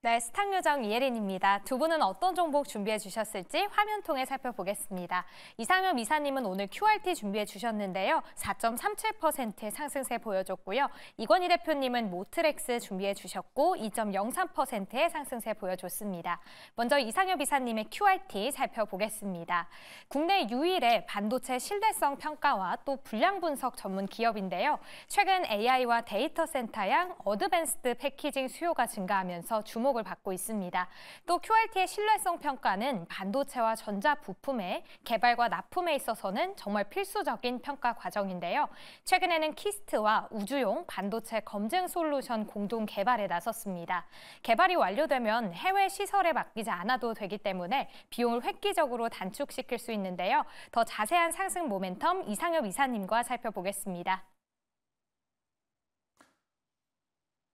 네, 스탁요정 이혜린입니다. 두 분은 어떤 종목 준비해 주셨을지 화면 통해 살펴보겠습니다. 이상엽 이사님은 오늘 QRT 준비해 주셨는데요. 4.37%의 상승세 보여줬고요. 이건희 대표님은 모트렉스 준비해 주셨고 2.03%의 상승세 보여줬습니다. 먼저 이상엽 이사님의 QRT 살펴보겠습니다. 국내 유일의 반도체 신뢰성 평가와 또 불량 분석 전문 기업인데요. 최근 AI와 데이터 센터양 어드밴스드 패키징 수요가 증가하면서 주목을 받고 있습니다. 또 QRT의 신뢰성 평가는 반도체와 전자 부품의 개발과 납품에 있어서는 정말 필수적인 평가 과정인데요. 최근에는 키스트와 우주용 반도체 검증 솔루션 공동 개발에 나섰습니다. 개발이 완료되면 해외 시설에 맡기지 않아도 되기 때문에 비용을 획기적으로 단축시킬 수 있는데요. 더 자세한 상승 모멘텀 이상엽 이사님과 살펴보겠습니다.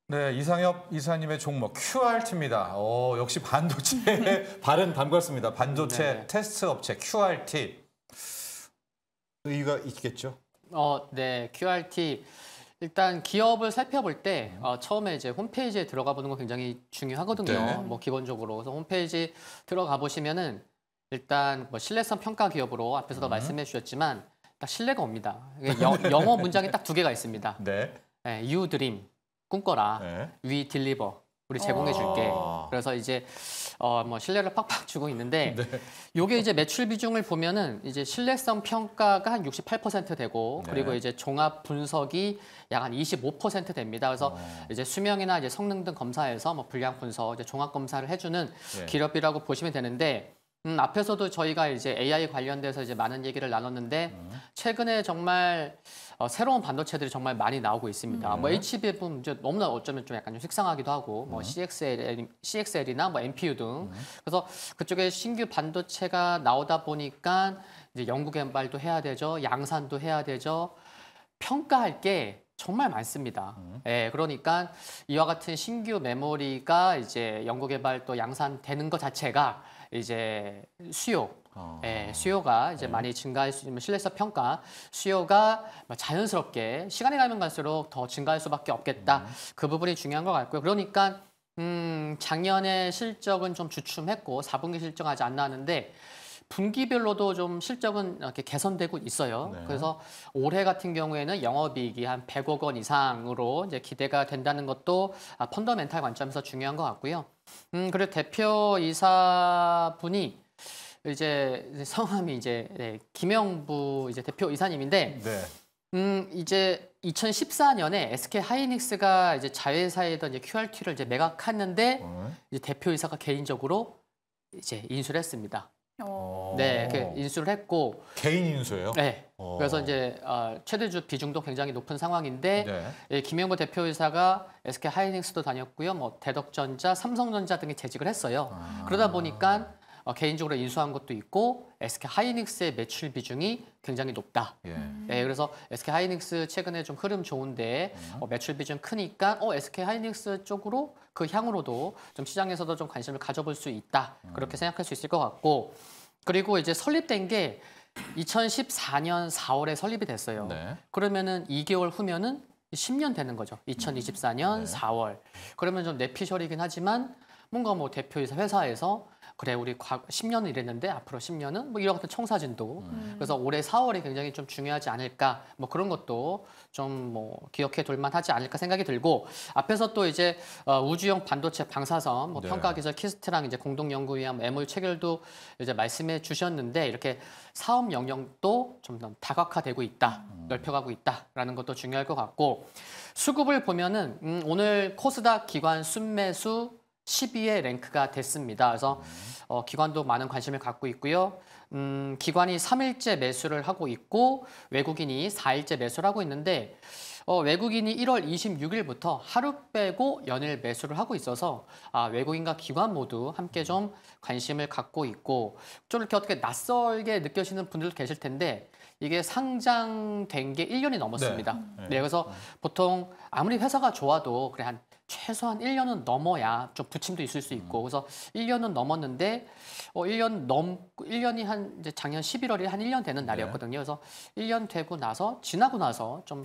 네, 이상엽 이사님의 종목 QRT입니다. 역시 반도체의 발은 반갑습니다. 반도체 테스트 업체 QRT. 의의가 있겠죠? 네, QRT. 일단 기업을 살펴볼 때 처음에 이제 홈페이지에 들어가 보는 거 굉장히 중요하거든요. 네. 뭐 기본적으로. 그래서 홈페이지 들어가 보시면은 일단 뭐 신뢰성 평가 기업으로 앞에서도 말씀해 주셨지만 딱 신뢰가 옵니다. 영어 문장이 딱 두 개가 있습니다. 네. 네, You dream. 꿈꿔라. 네. We deliver. 우리 제공해 줄게. 그래서 이제 뭐 신뢰를 팍팍 주고 있는데 네. 요게 이제 매출 비중을 보면은 이제 신뢰성 평가가 한 68% 되고 네. 그리고 이제 종합 분석이 약 한 25% 됩니다. 그래서 이제 수명이나 이제 성능 등 검사에서 뭐 불량 분석, 이제 종합 검사를 해주는 네. 기업이라고 보시면 되는데 앞에서도 저희가 이제 AI 관련돼서 이제 많은 얘기를 나눴는데 최근에 정말 새로운 반도체들이 정말 많이 나오고 있습니다. 뭐 HBM 이제 너무나 어쩌면 좀 약간 좀 식상하기도 하고 뭐 CXL이나 뭐 NPU 등 그래서 그쪽에 신규 반도체가 나오다 보니까 이제 연구 개발도 해야 되죠, 양산도 해야 되죠, 평가할 게 정말 많습니다. 예, 그러니까 이와 같은 신규 메모리가 이제 연구 개발 또 양산되는 것 자체가 이제 수요가 이제 많이 증가할 수 있는 신뢰성 평가 수요가 자연스럽게 시간이 가면 갈수록 더 증가할 수밖에 없겠다. 그 부분이 중요한 것 같고요. 그러니까 작년에 실적은 좀 주춤했고 4분기 실적 아직 안 나왔는데 분기별로도 좀 실적은 이렇게 개선되고 있어요. 네. 그래서 올해 같은 경우에는 영업이익이 한 100억 원 이상으로 이제 기대가 된다는 것도 펀더멘탈 관점에서 중요한 것 같고요. 그리고 대표이사분이 이제 성함이 이제 김영부 이제 대표이사님인데 이제 2014년에 SK 하이닉스가 이제 자회사이던 이제 QRT를 이제 매각했는데 이제 대표이사가 개인적으로 이제 인수를 했습니다. 네, 이렇게 인수를 했고 개인 인수예요? 네. 그래서 이제 최대주 비중도 굉장히 높은 상황인데 김영부 대표이사가 SK 하이닉스도 다녔고요, 뭐 대덕전자, 삼성전자 등에 재직을 했어요. 그러다 보니까 개인적으로 인수한 것도 있고 SK 하이닉스의 매출 비중이 굉장히 높다. 네, 그래서 SK 하이닉스 최근에 좀 흐름 좋은데 매출 비중 크니까 SK 하이닉스 쪽으로 그 향으로도 좀 시장에서도 좀 관심을 가져볼 수 있다. 그렇게 생각할 수 있을 것 같고 그리고 이제 설립된 게 2014년 4월에 설립이 됐어요. 네. 그러면은 2개월 후면은 10년 되는 거죠. 2024년 4월. 그러면 좀 내피셜이긴 하지만 뭔가 뭐 대표이사 회사에서 그래 우리 10년을 일했는데 앞으로 10년은 뭐 이런 같은 청사진도 그래서 올해 4월이 굉장히 좀 중요하지 않을까 뭐 그런 것도 좀 뭐 기억해 둘 만하지 않을까 생각이 들고 앞에서 또 이제 우주용 반도체 방사선 뭐 평가기술 키스트랑 이제 공동연구위원 MOU 체결도 이제 말씀해 주셨는데 이렇게 사업 영역도 좀 더 다각화되고 있다, 넓혀가고 있다라는 것도 중요할 것 같고 수급을 보면은 오늘 코스닥 기관 순매수 10위에 랭크가 됐습니다. 그래서 기관도 많은 관심을 갖고 있고요. 기관이 3일째 매수를 하고 있고 외국인이 4일째 매수를 하고 있는데 외국인이 1월 26일부터 하루 빼고 연일 매수를 하고 있어서 외국인과 기관 모두 함께 좀 관심을 갖고 있고 좀 이렇게 어떻게 낯설게 느껴지는 분들도 계실 텐데 이게 상장된 게 1년이 넘었습니다. 네, 그래서 보통 아무리 회사가 좋아도 그래 한 최소한 1년은 넘어야 좀 부침도 있을 수 있고 그래서 1년은 넘었는데 1년이 한 이제 작년 11월이 한 1년 되는 날이었거든요. 그래서 1년 되고 지나고 나서 좀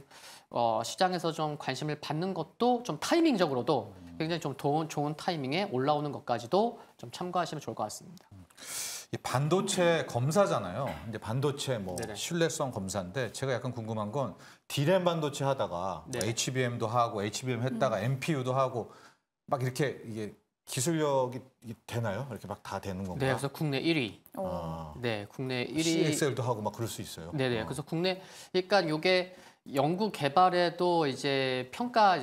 시장에서 좀 관심을 받는 것도 좀 타이밍적으로도 굉장히 좀 좋은 타이밍에 올라오는 것까지도 좀 참고하시면 좋을 것 같습니다. 이 반도체 검사잖아요. 이제 반도체 뭐 네네. 신뢰성 검사인데 제가 약간 궁금한 건 D램 반도체 하다가 뭐 네. HBM도 하고 HBM 했다가 NPU도 하고 막 이렇게 이게 기술력이 되나요? 이렇게 막 다 되는 건가요? 네, 그래서 국내 1위. 아, 네, 국내 1위. CXL도 하고 막 그럴 수 있어요. 네네. 그래서 국내 그러니까 이게 연구 개발에도 이제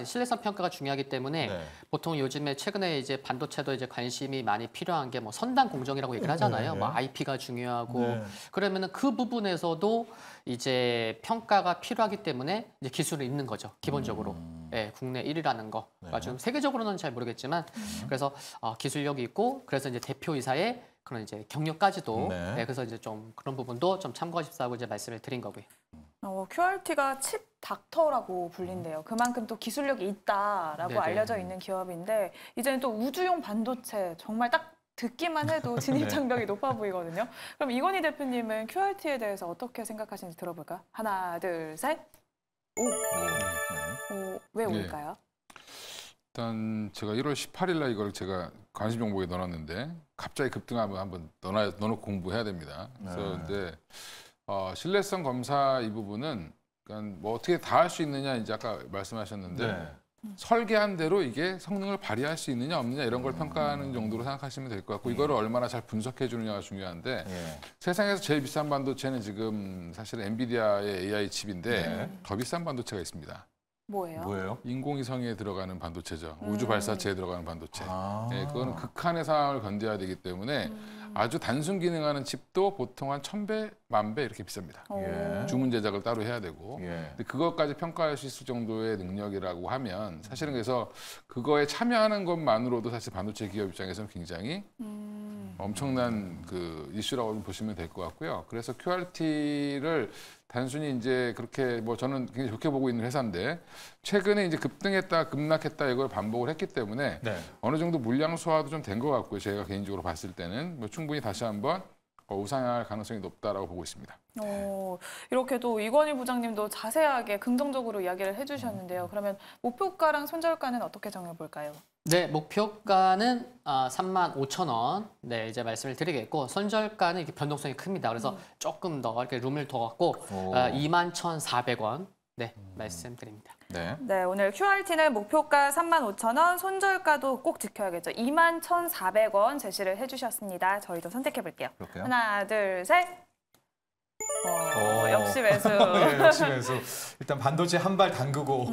신뢰성 평가가 중요하기 때문에 네. 보통 요즘에 최근에 이제 반도체도 이제 관심이 많이 필요한 게 뭐 선단 공정이라고 얘기를 하잖아요. 네. 뭐 IP가 중요하고 네. 그러면은 그 부분에서도 이제 평가가 필요하기 때문에 이제 기술을 잇는 거죠. 기본적으로. 네, 국내 1위라는 거. 네. 좀 세계적으로는 잘 모르겠지만 그래서 기술력이 있고 그래서 이제 대표이사의 그런 이제 경력까지도 네. 네, 그래서 이제 좀 그런 부분도 좀 참고하십사고 이제 말씀을 드린 거고요. QRT가 칩 닥터라고 불린대요. 그만큼 또 기술력이 있다라고 네네. 알려져 있는 기업인데 이제는 또 우주용 반도체 정말 딱 듣기만 해도 진입 장벽이 높아 보이거든요. 그럼 이건희 대표님은 QRT에 대해서 어떻게 생각하시는지 들어볼까요? 하나, 둘, 셋. 오, 왜 네. 올까요? 일단 제가 1월 18일 날 이걸 제가 관심 정보에 넣어놨는데 갑자기 급등하면 한번 넣어놓고 공부해야 됩니다. 그래서 근데 신뢰성 검사 이 부분은 그러니까 뭐 어떻게 다 할 수 있느냐 이제 아까 말씀하셨는데 네. 설계한 대로 이게 성능을 발휘할 수 있느냐 없느냐 이런 걸 평가하는 정도로 생각하시면 될 것 같고 이거를 얼마나 잘 분석해 주느냐가 중요한데 예. 세상에서 제일 비싼 반도체는 지금 사실 엔비디아의 AI 칩인데 네. 더 비싼 반도체가 있습니다. 뭐예요? 뭐예요? 인공위성에 들어가는 반도체죠. 우주 발사체에 들어가는 반도체. 아. 네, 그거는 극한의 상황을 견뎌야 되기 때문에 아주 단순 기능하는 칩도 보통 한 1000배, 10,000배 이렇게 비쌉니다. 예. 주문 제작을 따로 해야 되고. 예. 근데 그것까지 평가할 수 있을 정도의 능력이라고 하면 사실은 그래서 그거에 참여하는 것만으로도 사실 반도체 기업 입장에서는 굉장히 엄청난 그 이슈라고 보시면 될 것 같고요. 그래서 QRT를 단순히 이제 그렇게 뭐 저는 굉장히 좋게 보고 있는 회사인데 최근에 이제 급등했다 급락했다 이걸 반복을 했기 때문에 네. 어느 정도 물량 소화도 좀 된 것 같고요. 제가 개인적으로 봤을 때는 뭐 충분히 다시 한번 우상향할 가능성이 높다라고 보고 있습니다. 이렇게 또 이건희 부장님도 자세하게 긍정적으로 이야기를 해주셨는데요. 그러면 목표가랑 손절가는 어떻게 정해볼까요? 네, 목표가는 35,000원. 네, 이제 말씀을 드리겠고 손절가는 이렇게 변동성이 큽니다. 그래서 조금 더 이렇게 룸을 더 갖고 21,400원. 네, 말씀드립니다. 네. 네, 오늘 QRT는 목표가 35,000원, 손절가도 꼭 지켜야겠죠. 21,400원 제시를 해주셨습니다. 저희도 선택해볼게요. 그럴게요. 하나, 둘, 셋. 역시 매수. 네, 역시 매수. 일단 반도체 한 발 담그고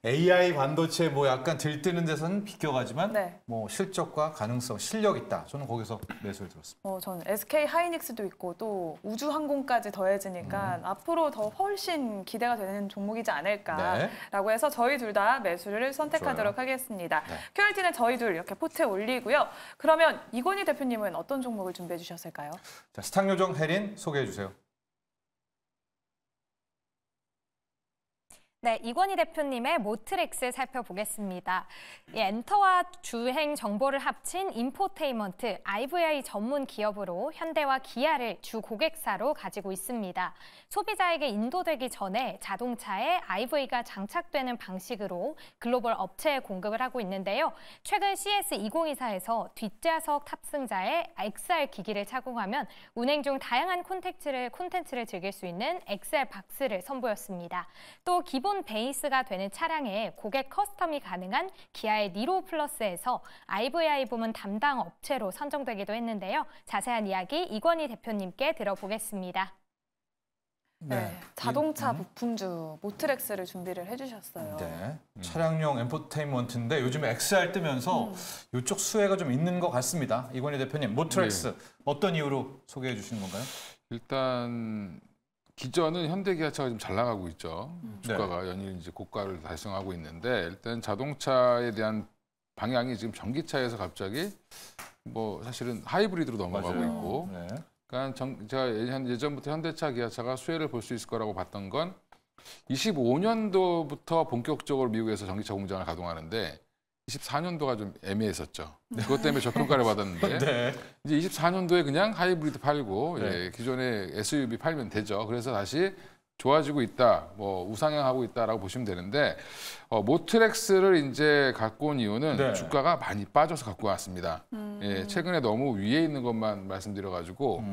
AI 반도체 뭐 약간 들뜨는 데서는 비껴가지만 네. 뭐 실적과 가능성, 실력 있다. 저는 거기서 매수를 들었습니다. 저는 SK 하이닉스도 있고 또 우주항공까지 더해지니까 앞으로 더 훨씬 기대가 되는 종목이지 않을까라고 해서 저희 둘 다 매수를 선택하도록 좋아요. 하겠습니다. 네. QRT는 저희 둘 이렇게 포트에 올리고요. 그러면 이건희 대표님은 어떤 종목을 준비해 주셨을까요? 자, 스탁요정 혜린 소개해 주세요. 네, 이건희 대표님의 모트렉스 살펴보겠습니다. 이 엔터와 주행 정보를 합친 인포테인먼트 IVI 전문 기업으로 현대와 기아를 주 고객사로 가지고 있습니다. 소비자에게 인도되기 전에 자동차에 IV가 장착되는 방식으로 글로벌 업체에 공급을 하고 있는데요. 최근 CS2024에서 뒷좌석 탑승자의 XR 기기를 착용하면 운행 중 다양한 콘텐츠를 즐길 수 있는 XR 박스를 선보였습니다. 또 기본 베이스가 되는 차량에 고객 커스텀이 가능한 기아의 니로 플러스에서 IVI 부문 담당 업체로 선정되기도 했는데요. 자세한 이야기 이건희 대표님께 들어보겠습니다. 네, 자동차 부품주 모트렉스를 준비를 해주셨어요. 네. 차량용 엔포테인먼트인데 요즘에 XR 뜨면서 이쪽 수혜가 좀 있는 것 같습니다. 이건희 대표님, 모트렉스 어떤 이유로 소개해 주시는 건가요? 일단 기존은 현대기아차가 좀 잘 나가고 있죠. 주가가 연일 이제 고가를 달성하고 있는데 일단 자동차에 대한 방향이 지금 전기차에서 갑자기 뭐 사실은 하이브리드로 넘어가고 맞아요. 있고 네. 그러니까 제가 예전부터 현대차, 기아차가 수혜를 볼 수 있을 거라고 봤던 건 25년도부터 본격적으로 미국에서 전기차 공장을 가동하는데 24년도가 좀 애매했었죠. 그것 때문에 저평가를 받았는데 네. 이제 24년도에 그냥 하이브리드 팔고 네. 기존의 SUV 팔면 되죠. 그래서 다시 좋아지고 있다, 뭐 우상향하고 있다라고 보시면 되는데 모트렉스를 이제 갖고 온 이유는 네. 주가가 많이 빠져서 갖고 왔습니다. 예, 최근에 너무 위에 있는 것만 말씀드려가지고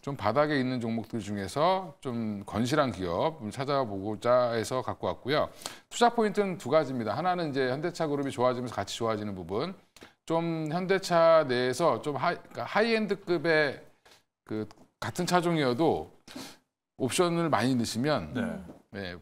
좀 바닥에 있는 종목들 중에서 좀 건실한 기업 찾아보고자 해서 갖고 왔고요. 투자 포인트는 두 가지입니다. 하나는 이제 현대차 그룹이 좋아지면서 같이 좋아지는 부분. 좀 현대차 내에서 좀 그러니까 하이엔드급의 그 같은 차종이어도 옵션을 많이 넣으시면 네,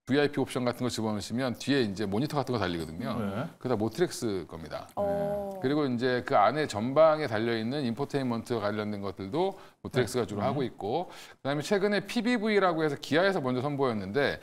VIP 옵션 같은 거 집어넣으시면 뒤에 이제 모니터 같은 거 달리거든요. 네. 그다 모트렉스 겁니다. 어. 그리고 이제 그 안에 전방에 달려 있는 인포테인먼트 관련된 것들도 모트렉스가 주로 하고 있고, 그다음에 최근에 PBV라고 해서 기아에서 먼저 선보였는데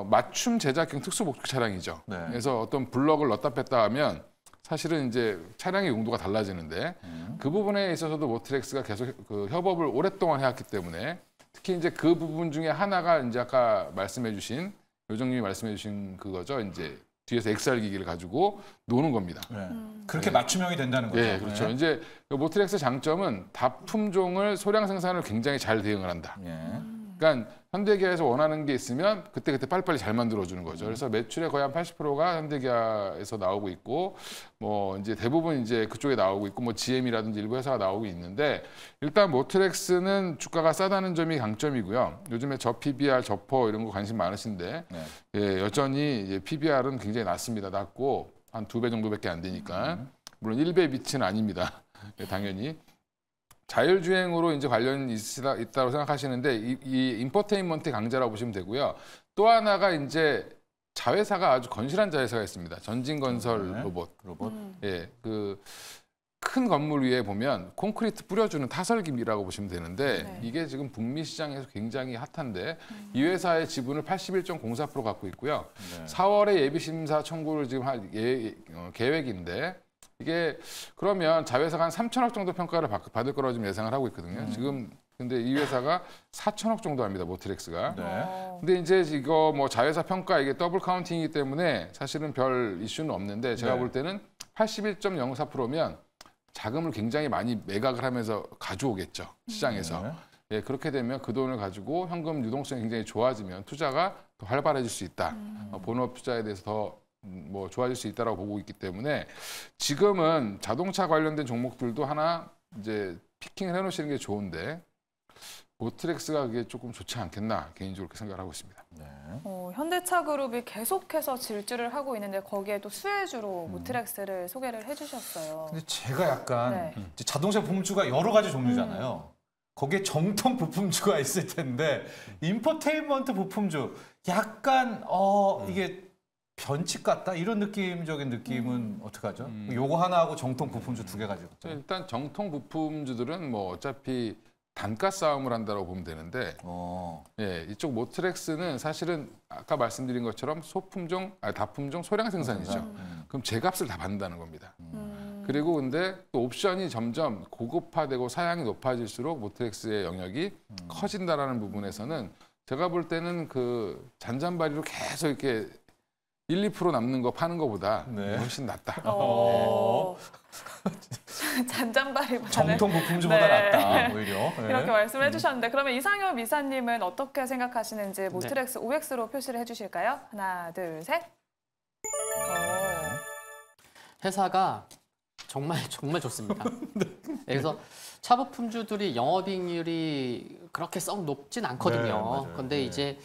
맞춤 제작형 특수 목적 차량이죠. 네. 그래서 어떤 블럭을 넣었다 뺐다 하면 사실은 이제 차량의 용도가 달라지는데 그 부분에 있어서도 모트렉스가 계속 그 협업을 오랫동안 해왔기 때문에 특히 이제 그 부분 중에 하나가 이제 아까 말씀해주신 요정님이 말씀해주신 그거죠. 이제 뒤에서 XR 기기를 가지고 노는 겁니다. 네. 그렇게 맞춤형이 된다는 거죠. 네, 그렇죠. 네. 이제 모트렉스 장점은 다품종을 소량 생산을 굉장히 잘 대응을 한다. 예. 그러니까 현대기아에서 원하는 게 있으면 그때그때 빨리빨리 잘 만들어주는 거죠. 그래서 매출의 거의 한 80%가 현대기아에서 나오고 있고, 뭐 이제 대부분 이제 그쪽에 나오고 있고, 뭐 GM이라든지 일부 회사가 나오고 있는데, 일단 모트렉스는 주가가 싸다는 점이 강점이고요. 요즘에 PBR, 저퍼 이런 거 관심 많으신데, 네. 예, 여전히 이제 PBR은 굉장히 낮습니다. 낮고 한 2배 정도밖에 안 되니까, 물론 1배 빛은 아닙니다. 예, 당연히. 자율주행으로 이제 관련이 있다고 생각하시는데 이 인포테인먼트 강자라고 보시면 되고요. 또 하나가 이제 자회사가 아주 건실한 자회사가 있습니다. 전진건설 네. 로봇. 로봇. 예, 그 큰 건물 위에 보면 콘크리트 뿌려주는 타설기라고 보시면 되는데 네. 이게 지금 북미 시장에서 굉장히 핫한데 이 회사의 지분을 81.04% 갖고 있고요. 네. 4월에 예비 심사 청구를 지금 할 계획인데. 이게 그러면 자회사가 한 3천억 정도 평가를 받을 거라고 지금 예상을 하고 있거든요. 지금 근데 이 회사가 4천억 정도 합니다. 모트렉스가. 네. 근데 이제 이거 뭐 자회사 평가 이게 더블 카운팅이기 때문에 사실은 별 이슈는 없는데 제가 네. 볼 때는 81.04%면 자금을 굉장히 많이 매각을 하면서 가져오겠죠. 시장에서. 네. 예, 그렇게 되면 그 돈을 가지고 현금 유동성이 굉장히 좋아지면 투자가 더 활발해질 수 있다. 본업 투자에 대해서 더 뭐 좋아질 수 있다라고 보고 있기 때문에 지금은 자동차 관련된 종목들도 하나 이제 피킹을 해놓으시는 게 좋은데 모트렉스가 그게 조금 좋지 않겠나 개인적으로 그렇게 생각을 하고 있습니다. 네. 현대차 그룹이 계속해서 질주를 하고 있는데 거기에 또 수혜주로 모트렉스를 소개를 해주셨어요. 근데 제가 약간 네. 이제 자동차 부품주가 여러 가지 종류잖아요. 거기에 정통 부품주가 있을 텐데 인포테인먼트 부품주 약간 이게 변칙 같다 이런 느낌적인 느낌은 어떡하죠? 요거 하나하고 정통 부품주 두 개 가지고. 일단 정통 부품주들은 뭐 어차피 단가 싸움을 한다고 보면 되는데 예, 이쪽 모트렉스는 사실은 아까 말씀드린 것처럼 다품종 소량 생산이죠. 그럼 제값을 다 받는다는 겁니다. 그리고 근데 또 옵션이 점점 고급화되고 사양이 높아질수록 모트렉스의 영역이 커진다라는 부분에서는 제가 볼 때는 그 잔잔바리로 계속 이렇게 1, 2% 남는 거 파는 거보다 네. 훨씬 낫다. 잔잔바리보다는 정통 부품주보다 네. 낫다 오히려. 네. 이렇게 말씀을 해주셨는데 그러면 이상엽 이사님은 어떻게 생각하시는지 모트렉스 OX로 표시를 해주실까요? 하나, 둘, 셋. 회사가 정말 좋습니다. 그래서 차 부품주들이 영업이익률이 그렇게 썩 높진 네, 않거든요. 맞아요. 그런데 네. 이제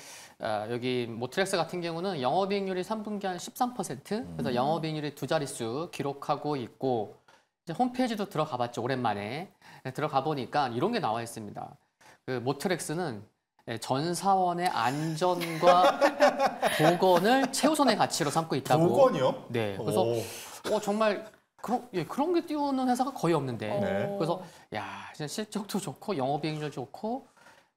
여기 모트렉스 같은 경우는 영업이익률이 3분기 한 13%, 그래서 영업이익률이 두 자릿수 기록하고 있고 이제 홈페이지도 들어가봤죠. 오랜만에 들어가 보니까 이런 게 나와 있습니다. 그 모트렉스는 전 사원의 안전과 보건을 최우선의 가치로 삼고 있다고. 보건이요? 네. 그래서 정말 그런 게 띄우는 회사가 거의 없는데. 네. 그래서 야, 진짜 실적도 좋고 영업이익률 좋고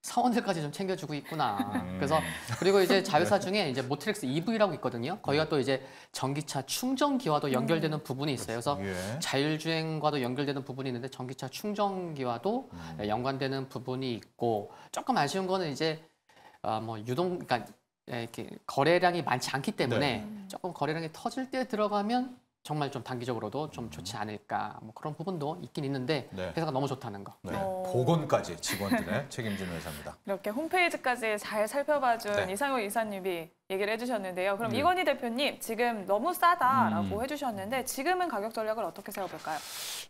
사원들까지 좀 챙겨주고 있구나. 그래서 그리고 이제 자회사 중에 이제 모트렉스 EV라고 있거든요. 거기가 또 이제 전기차 충전기와도 연결되는 부분이 있어요. 그래서 예. 자율주행과도 연결되는 부분이 있는데 전기차 충전기와도 연관되는 부분이 있고 조금 아쉬운 거는 이제 그러니까 이렇게 거래량이 많지 않기 때문에 조금 거래량이 터질 때 들어가면 정말 좀 단기적으로도 좀 좋지 않을까 뭐 그런 부분도 있긴 있는데 네. 회사가 너무 좋다는 거. 네. 복원까지 직원들의 책임지는 회사입니다. 이렇게 홈페이지까지 잘 살펴봐준 네. 이상효 이사님이 얘기를 해주셨는데요. 그럼 네. 이건희 대표님 지금 너무 싸다라고 해주셨는데 지금은 가격 전략을 어떻게 세워볼까요?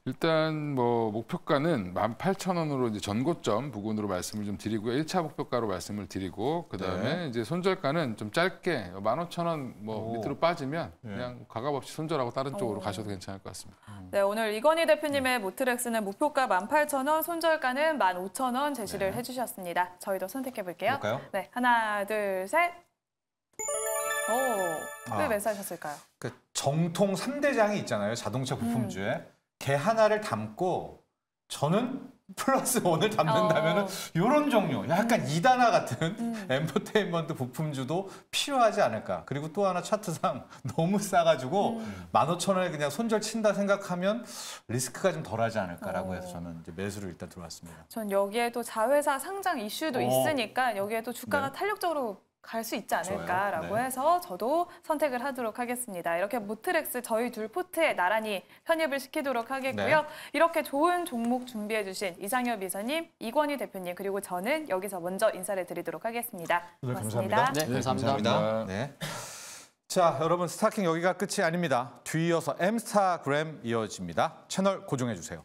일단 뭐 목표가는 18,000원으로 이제 전고점 부근으로 말씀을 좀 드리고요. 1차 목표가로 말씀을 드리고 그다음에 네. 이제 손절가는 좀 짧게 15,000원 뭐 오. 밑으로 빠지면 네. 그냥 과감 없이 손절하고 다른 쪽으로 가셔도 괜찮을 것 같습니다. 네, 오늘 이건희 대표님의 모트렉스는 목표가 18,000원, 손절가는 15,000원 제시를 네. 해주셨습니다. 저희도 선택해볼게요. 볼까요? 네, 하나, 둘, 셋. 오, 왜 아. 매수하셨을까요? 그 정통 3대장이 있잖아요. 자동차 부품주에. 걔 하나를 담고 저는 플러스 원을 담는다면은 이런 종류, 약간 2단화 같은 엔터테인먼트 부품주도 필요하지 않을까. 그리고 또 하나 차트상 너무 싸가지고 15,000원에 그냥 손절 친다 생각하면 리스크가 좀 덜하지 않을까라고 해서 저는 이제 매수를 일단 들어왔습니다. 전 여기에도 자회사 상장 이슈도 있으니까 여기에도 주가가 네. 탄력적으로 갈 수 있지 않을까라고 좋아요. 네. 해서 저도 선택을 하도록 하겠습니다. 이렇게 모트렉스 저희 둘 포트에 나란히 편입을 시키도록 하겠고요. 네. 이렇게 좋은 종목 준비해 주신 이상엽 이사님, 이건희 대표님 그리고 저는 여기서 먼저 인사를 드리도록 하겠습니다. 오늘 고맙습니다. 감사합니다. 네, 감사합니다. 감사합니다. 네. 자, 여러분 스타킹 여기가 끝이 아닙니다. 뒤이어서 M스타그램 이어집니다. 채널 고정해 주세요.